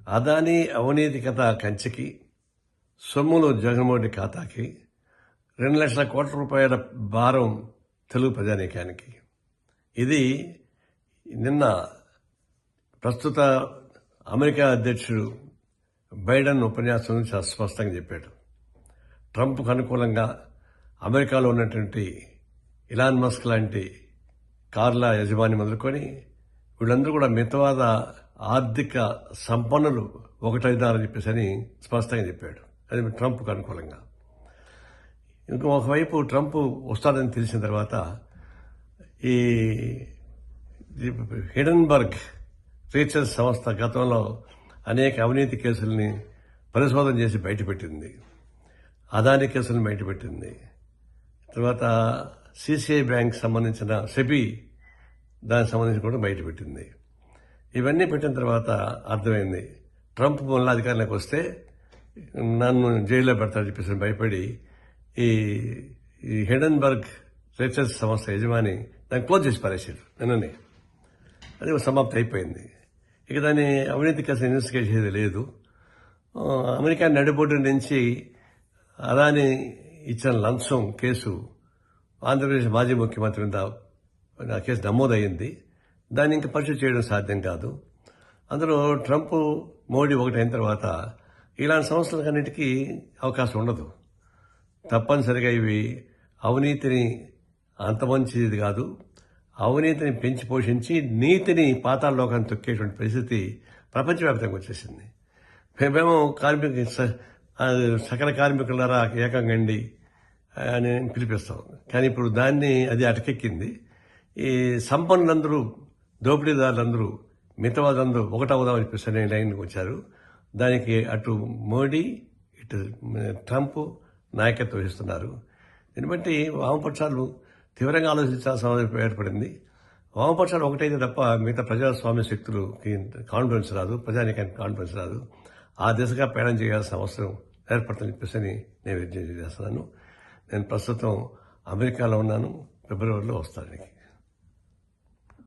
అదానీ అవినీతి కథ కంచెకి, సొమ్ములు జగన్మోహన్ రెడ్డి ఖాతాకి, 2,00,000 కోట్ల రూపాయల భారం తెలుగు ప్రజానీకానికి. ఇది నిన్న ప్రస్తుత అమెరికా అధ్యక్షుడు బైడెన్ ఉపన్యాసం చాలా స్పష్టంగా చెప్పాడు. ట్రంప్కు అనుకూలంగా అమెరికాలో ఉన్నటువంటి ఇలాన్ మస్క్ లాంటి కార్ల యజమాని మొదలుకొని వీళ్ళందరూ కూడా మితవాద ఆర్థిక సంపన్నులు ఒకటైనారని చెప్పేసి స్పష్టంగా చెప్పాడు. అది ట్రంప్కు అనుకూలంగా. ఒకవైపు ట్రంప్ వస్తాడని తెలిసిన తర్వాత ఈ హిడెన్బర్గ్ రీసెర్చ్ సంస్థ గతంలో అనేక అవినీతి కేసుల్ని పరిశోధన చేసి బయటపెట్టింది. అదానీ కేసులను బయటపెట్టింది. తర్వాత సిసిఐ బ్యాంక్ సంబంధించిన సెబీ దానికి సంబంధించి కూడా బయటపెట్టింది. ఇవన్నీ పెట్టిన తర్వాత అర్థమైంది ట్రంప్ మళ్ళీ అధికారంలోకి వస్తే నన్ను జైల్లో పెడతాడని చెప్పేసి భయపడి ఈ హిడెన్బర్గ్ రీసెర్చ్ సంస్థ యజమాని దాన్ని క్లోజ్ చేసి పారేసాడు నిన్ననే. అది సమాప్తి అయిపోయింది. ఇక దాన్ని అవినీతి కేసు ఇన్వెస్టిగేట్ చేసేది లేదు. అమెరికా నడిబొడ్డు నుంచి అదానీ ఇచ్చిన లంచం కేసు ఆంధ్రప్రదేశ్ మాజీ ముఖ్యమంత్రి మీద ఆ కేసు నమోదయ్యింది. దాన్ని ఇంకా పరిశీలన చేయడం సాధ్యం కాదు. అందులో ట్రంప్ మోడీ ఒకటైన తర్వాత ఇలాంటి సంస్థలకన్నిటికీ అవకాశం ఉండదు. తప్పనిసరిగా ఇవి అవినీతిని అంతమంచిది కాదు, అవినీతిని పెంచి పోషించి నీతిని పాతాళలోకాన్ని తొక్కేటువంటి పరిస్థితి ప్రపంచవ్యాప్తంగా వచ్చేసింది. మేమేమో సకల కార్మికులారా ఏకంగండి అని పిలిపిస్తాం. కానీ ఇప్పుడు దాన్ని అది అటకెక్కింది. ఈ సంపన్నులందరూ, దోపిడీదారులందరూ, మితవాదులందరూ ఒకటవుదామని చెప్పేసి లైన్కి వచ్చారు. దానికి అటు మోడీ ఇటు ట్రంప్ నాయకత్వం వహిస్తున్నారు. దీన్ని బట్టి వామపక్షాలు తీవ్రంగా ఆలోచించాల్సిన అవసరం ఏర్పడింది. వామపక్షాలు ఒకటైతే తప్ప మిగతా ప్రజాస్వామ్య శక్తులకి కాన్ఫిడెన్స్ రాదు, ప్రజానీకానికి కాన్ఫిడెన్స్ రాదు. ఆ దిశగా ప్రయాణం చేయాల్సిన అవసరం ఏర్పడుతుందని చెప్పేసి నేను విజ్ఞప్తి చేస్తున్నాను. నేను ప్రస్తుతం అమెరికాలో ఉన్నాను. ఫిబ్రవరిలో వస్తాను.